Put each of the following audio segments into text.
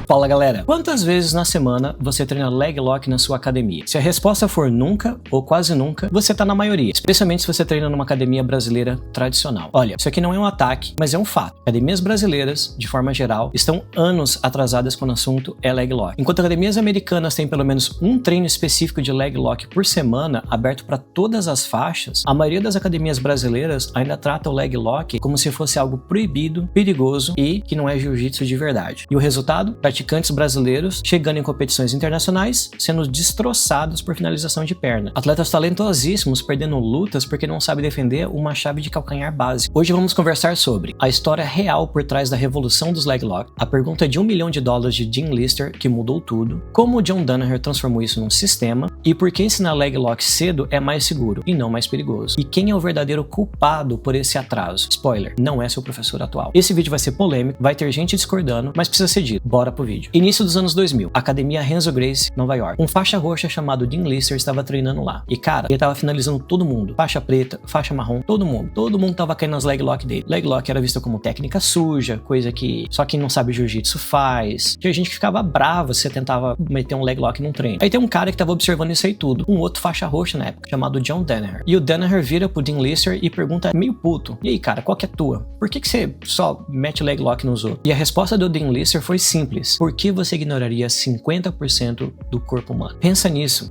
Fala galera, quantas vezes na semana você treina leg lock na sua academia? Se a resposta for nunca ou quase nunca, você tá na maioria, especialmente se você treina numa academia brasileira tradicional. Olha, isso aqui não é um ataque, mas é um fato. Academias brasileiras, de forma geral, estão anos atrasadas quando o assunto é leg lock. Enquanto academias americanas têm pelo menos um treino específico de leg lock por semana, aberto para todas as faixas, a maioria das academias brasileiras ainda trata o leg lock como se fosse algo proibido, perigoso e que não é jiu-jitsu de verdade. E o resultado? Praticantes brasileiros chegando em competições internacionais, sendo destroçados por finalização de perna. Atletas talentosíssimos perdendo lutas porque não sabem defender uma chave de calcanhar básica. Hoje vamos conversar sobre a história real por trás da revolução dos leg lock, a pergunta de $1 milhão de Dean Lister que mudou tudo, como o John Danaher transformou isso num sistema e por que ensinar leg lock cedo é mais seguro e não mais perigoso. E quem é o verdadeiro culpado por esse atraso? Spoiler, não é seu professor atual. Esse vídeo vai ser polêmico, vai ter gente discordando, mas precisa ser dito. Bora pro vídeo. Início dos anos 2000, Academia Renzo Gracie, Nova York. Um faixa roxa chamado Dean Lister estava treinando lá. E cara, ele tava finalizando todo mundo. Faixa preta, faixa marrom, todo mundo. Todo mundo tava caindo nas leg lock dele. Leg lock era visto como técnica suja, coisa que só quem não sabe jiu-jitsu faz. Tinha gente que ficava brava se você tentava meter um leg lock num treino. Aí tem um cara que tava observando isso aí tudo. Um outro faixa roxa na época, chamado John Danaher. E o Danaher vira pro Dean Lister e pergunta meio puto: e aí cara, qual que é a tua? Por que você só mete leg lock nos outros? E a resposta do Dean Lister foi simples: por que você ignoraria 50% do corpo humano? Pensa nisso.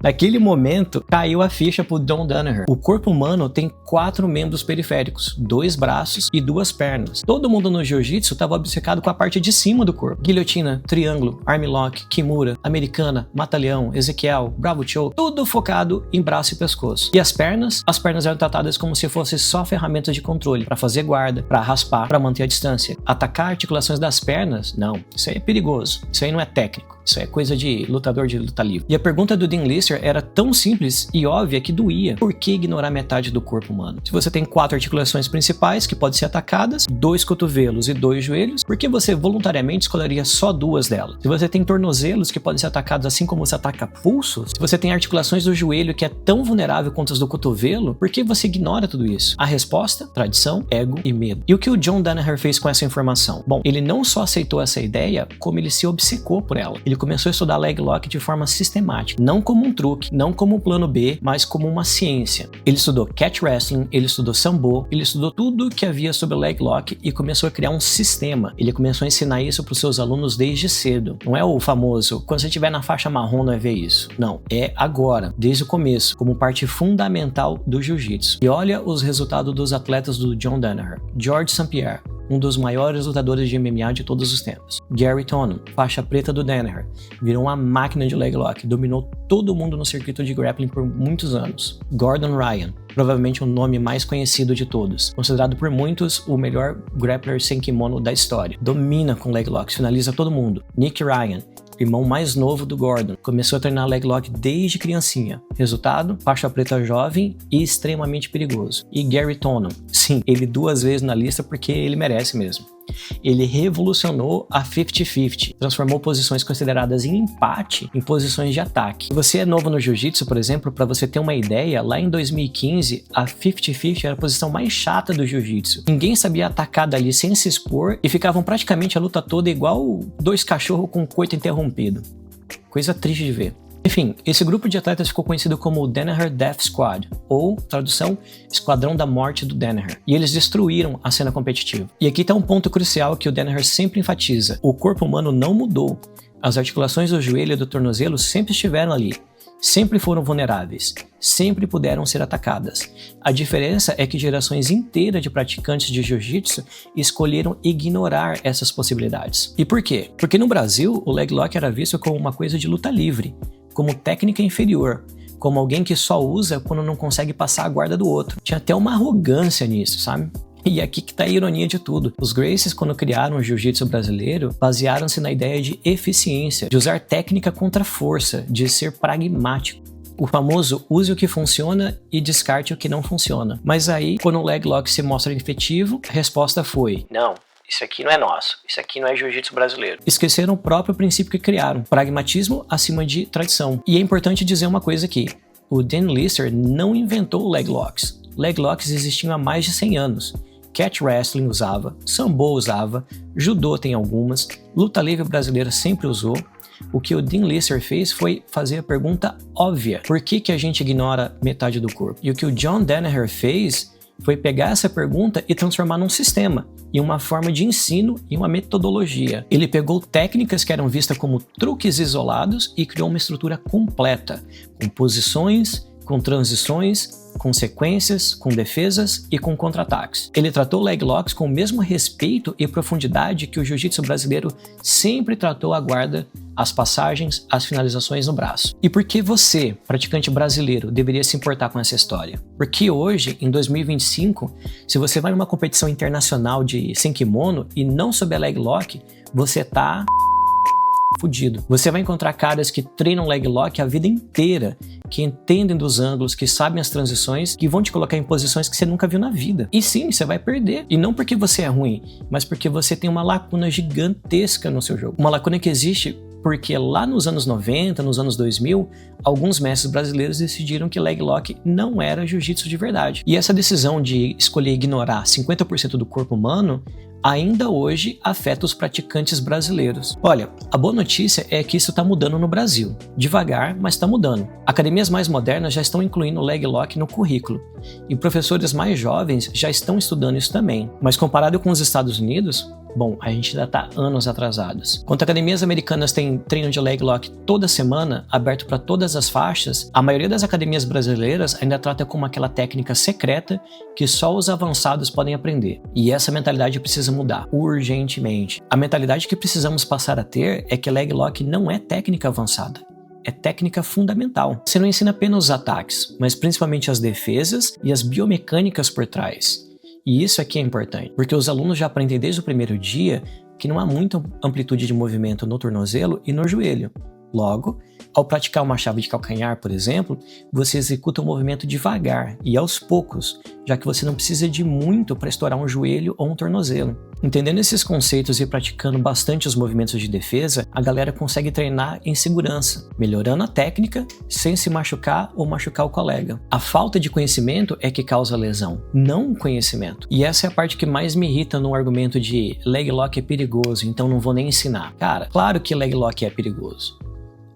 Naquele momento, caiu a ficha pro John Danaher. O corpo humano tem 4 membros periféricos, 2 braços e 2 pernas. Todo mundo no jiu-jitsu estava obcecado com a parte de cima do corpo. Guilhotina, triângulo, armlock, kimura, americana, mata-leão, Ezequiel, bravo choke, tudo focado em braço e pescoço. E as pernas? As pernas eram tratadas como se fossem só ferramentas de controle, para fazer guarda, para raspar, para manter a distância. Atacar articulações das pernas? Não. Isso aí é perigoso. Isso aí não é técnico. Isso é coisa de lutador de luta livre. E a pergunta do Dean Lister era tão simples e óbvia que doía. Por que ignorar metade do corpo humano? Se você tem 4 articulações principais que podem ser atacadas, 2 cotovelos e 2 joelhos, por que você voluntariamente escolheria só 2 delas? Se você tem tornozelos que podem ser atacados assim como você ataca pulsos, se você tem articulações do joelho que é tão vulnerável quanto as do cotovelo, por que você ignora tudo isso? A resposta? Tradição, ego e medo. E o que o John Danaher fez com essa informação? Bom, ele não só aceitou essa ideia, como ele se obcecou por ela. Ele começou a estudar leg lock de forma sistemática, não como um truque, não como um plano B, mas como uma ciência. Ele estudou catch wrestling, ele estudou sambo, ele estudou tudo que havia sobre leg lock e começou a criar um sistema. Ele começou a ensinar isso para os seus alunos desde cedo. Não é o famoso, quando você estiver na faixa marrom não vai ver isso. Não, é agora, desde o começo, como parte fundamental do jiu-jitsu. E olha os resultados dos atletas do John Danaher. George St. Pierre, um dos maiores lutadores de MMA de todos os tempos. Gary Tonon, faixa preta do Danaher, virou uma máquina de leg lock, dominou todo mundo no circuito de grappling por muitos anos. Gordon Ryan, provavelmente o nome mais conhecido de todos, considerado por muitos o melhor grappler sem kimono da história. Domina com leg locks, finaliza todo mundo. Nick Ryan, irmão mais novo do Gordon, começou a treinar leg lock desde criancinha. Resultado, faixa preta jovem e extremamente perigoso. E Gary Tonon, sim, ele 2 vezes na lista porque ele merece mesmo. Ele revolucionou a 50-50, transformou posições consideradas em empate em posições de ataque. Se você é novo no jiu-jitsu, por exemplo, para você ter uma ideia, lá em 2015, a 50-50 era a posição mais chata do jiu-jitsu. Ninguém sabia atacar dali sem se expor e ficavam praticamente a luta toda igual 2 cachorros com o coito interrompido. Coisa triste de ver. Enfim, esse grupo de atletas ficou conhecido como o Danaher Death Squad, ou, tradução, Esquadrão da Morte do Danaher. E eles destruíram a cena competitiva. E aqui está um ponto crucial que o Danaher sempre enfatiza: o corpo humano não mudou. As articulações do joelho e do tornozelo sempre estiveram ali. Sempre foram vulneráveis, sempre puderam ser atacadas. A diferença é que gerações inteiras de praticantes de jiu-jitsu escolheram ignorar essas possibilidades. E por quê? Porque no Brasil, o leg lock era visto como uma coisa de luta livre, como técnica inferior, como alguém que só usa quando não consegue passar a guarda do outro. Tinha até uma arrogância nisso, sabe? E aqui que tá a ironia de tudo. Os Gracies, quando criaram o jiu-jitsu brasileiro, basearam-se na ideia de eficiência, de usar técnica contra força, de ser pragmático. O famoso use o que funciona e descarte o que não funciona. Mas aí, quando o leg lock se mostra efetivo, a resposta foi: não. Isso aqui não é nosso, isso aqui não é jiu-jitsu brasileiro. Esqueceram o próprio princípio que criaram, pragmatismo acima de tradição. E é importante dizer uma coisa aqui: o Dean Lister não inventou leg locks. Leg locks existiam há mais de 100 anos. Cat Wrestling usava, Sambo usava, Judô tem algumas, luta livre brasileira sempre usou. O que o Dean Lister fez foi fazer a pergunta óbvia: por que a gente ignora metade do corpo? E o que o John Danaher fez foi pegar essa pergunta e transformar num sistema, em uma forma de ensino e uma metodologia. Ele pegou técnicas que eram vistas como truques isolados e criou uma estrutura completa, com posições, com transições, com sequências, com defesas e com contra-ataques. Ele tratou leg locks com o mesmo respeito e profundidade que o jiu-jitsu brasileiro sempre tratou a guarda, as passagens, as finalizações no braço. E por que você, praticante brasileiro, deveria se importar com essa história? Porque hoje, em 2025, se você vai numa competição internacional sem kimono e não souber leg lock, você tá fudido. Você vai encontrar caras que treinam leg lock a vida inteira, que entendem dos ângulos, que sabem as transições, que vão te colocar em posições que você nunca viu na vida. E sim, você vai perder. E não porque você é ruim, mas porque você tem uma lacuna gigantesca no seu jogo. Uma lacuna que existe porque lá nos anos 90, nos anos 2000, alguns mestres brasileiros decidiram que leg lock não era jiu-jitsu de verdade. E essa decisão de escolher ignorar 50% do corpo humano ainda hoje afeta os praticantes brasileiros. Olha, a boa notícia é que isso está mudando no Brasil. Devagar, mas está mudando. Academias mais modernas já estão incluindo o leg lock no currículo. E professores mais jovens já estão estudando isso também. Mas comparado com os Estados Unidos, bom, a gente ainda está anos atrasados. Enquanto academias americanas têm treino de leg lock toda semana, aberto para todas as faixas, a maioria das academias brasileiras ainda trata como aquela técnica secreta que só os avançados podem aprender. E essa mentalidade precisa mudar urgentemente. A mentalidade que precisamos passar a ter é que leg lock não é técnica avançada. É técnica fundamental. Você não ensina apenas os ataques, mas principalmente as defesas e as biomecânicas por trás. E isso aqui é importante, porque os alunos já aprendem desde o primeiro dia que não há muita amplitude de movimento no tornozelo e no joelho. Logo, ao praticar uma chave de calcanhar, por exemplo, você executa o movimento devagar e aos poucos, já que você não precisa de muito para estourar um joelho ou um tornozelo. Entendendo esses conceitos e praticando bastante os movimentos de defesa, a galera consegue treinar em segurança, melhorando a técnica sem se machucar ou machucar o colega. A falta de conhecimento é que causa lesão, não o conhecimento. E essa é a parte que mais me irrita no argumento de leg lock é perigoso, então não vou nem ensinar. Cara, claro que leg lock é perigoso.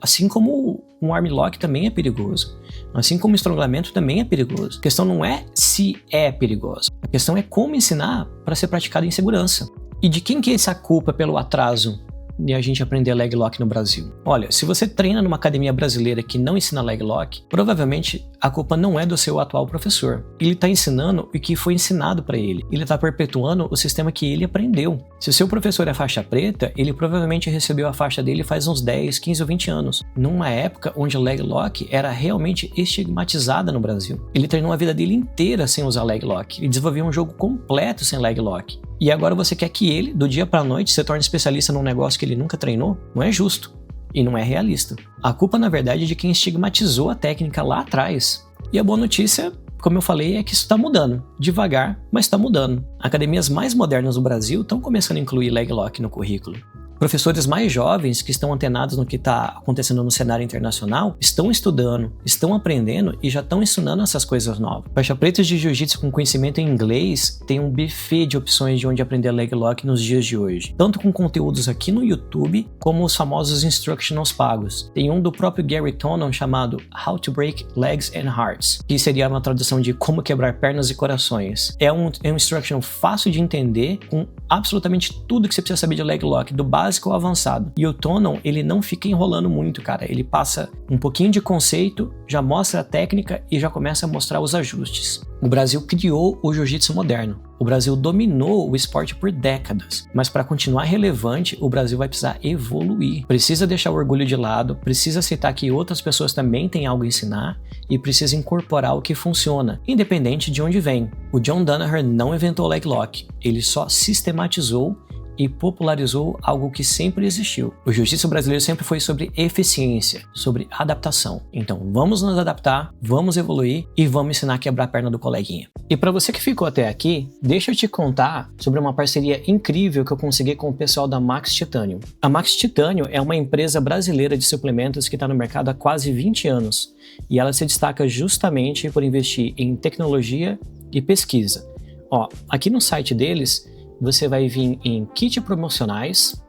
Assim como um arm lock também é perigoso. Assim como o estrangulamento também é perigoso. A questão não é se é perigoso. A questão é como ensinar para ser praticado em segurança. E de quem que é essa culpa pelo atraso de a gente aprender leg lock no Brasil? Olha, se você treina numa academia brasileira que não ensina leg lock, provavelmente a culpa não é do seu atual professor. Ele está ensinando o que foi ensinado para ele. Ele está perpetuando o sistema que ele aprendeu. Se o seu professor é faixa preta, ele provavelmente recebeu a faixa dele faz uns 10, 15 ou 20 anos, numa época onde leg lock era realmente estigmatizada no Brasil. Ele treinou a vida dele inteira sem usar leg lock. Ele desenvolveu um jogo completo sem leg lock. E agora você quer que ele, do dia para a noite, se torne especialista num negócio que ele nunca treinou? Não é justo. E não é realista. A culpa, na verdade, é de quem estigmatizou a técnica lá atrás. E a boa notícia, como eu falei, é que isso está mudando. Devagar, mas está mudando. Academias mais modernas do Brasil estão começando a incluir leg lock no currículo. Professores mais jovens que estão antenados no que está acontecendo no cenário internacional estão estudando, estão aprendendo e já estão ensinando essas coisas novas. Faixa pretas de jiu-jitsu com conhecimento em inglês tem um buffet de opções de onde aprender leg lock nos dias de hoje. Tanto com conteúdos aqui no YouTube, como os famosos instructionals pagos. Tem um do próprio Gary Tonon chamado How to Break Legs and Hearts, que seria uma tradução de como quebrar pernas e corações. É um instruction fácil de entender, com absolutamente tudo que você precisa saber de leg lock, do básico ao avançado. E o Tonon, ele não fica enrolando muito, cara. Ele passa um pouquinho de conceito, já mostra a técnica e já começa a mostrar os ajustes. O Brasil criou o jiu-jitsu moderno. O Brasil dominou o esporte por décadas, mas para continuar relevante, o Brasil vai precisar evoluir. Precisa deixar o orgulho de lado, precisa aceitar que outras pessoas também têm algo a ensinar e precisa incorporar o que funciona, independente de onde vem. O John Danaher não inventou o leg lock, ele só sistematizou e popularizou algo que sempre existiu. O jiu-jitsu brasileiro sempre foi sobre eficiência, sobre adaptação. Então vamos nos adaptar, vamos evoluir e vamos ensinar a quebrar a perna do coleguinha. E para você que ficou até aqui, deixa eu te contar sobre uma parceria incrível que eu consegui com o pessoal da Max Titanium. A Max Titanium é uma empresa brasileira de suplementos que está no mercado há quase 20 anos e ela se destaca justamente por investir em tecnologia e pesquisa. Ó, aqui no site deles, você vai vir em kit promocionais.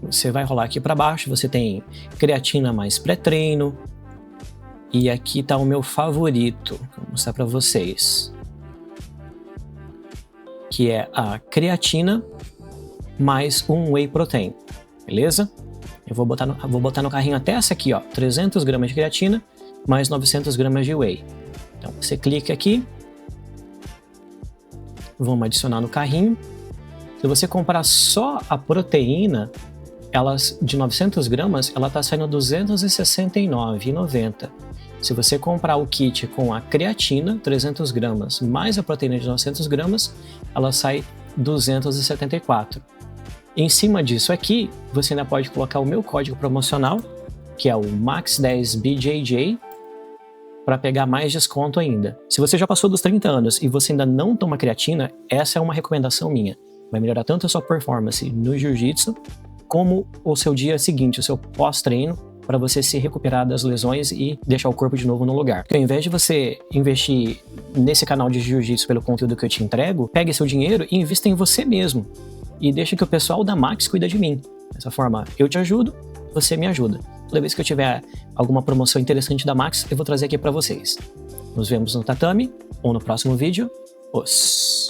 Você vai rolar aqui para baixo, você tem creatina mais pré-treino. E aqui tá o meu favorito, vou mostrar para vocês. Que é a creatina mais um whey protein, beleza? Eu vou botar no carrinho até essa aqui, ó, 300 gramas de creatina mais 900 gramas de whey. Então você clica aqui, vamos adicionar no carrinho. Se você comprar só a proteína, elas de 900 gramas, ela tá saindo R$ 269,90. Se você comprar o kit com a creatina, 300 gramas, mais a proteína de 900 gramas, ela sai R$ 274. Em cima disso aqui, você ainda pode colocar o meu código promocional, que é o MAX10BJJ, para pegar mais desconto ainda. Se você já passou dos 30 anos e você ainda não toma creatina, essa é uma recomendação minha. Vai melhorar tanto a sua performance no jiu-jitsu, como o seu dia seguinte, o seu pós-treino, para você se recuperar das lesões e deixar o corpo de novo no lugar. Porque ao invés de você investir nesse canal de jiu-jitsu pelo conteúdo que eu te entrego, pegue seu dinheiro e invista em você mesmo. E deixa que o pessoal da Max cuida de mim. Dessa forma, eu te ajudo, você me ajuda. Toda vez que eu tiver alguma promoção interessante da Max, eu vou trazer aqui para vocês. Nos vemos no tatame ou no próximo vídeo. Os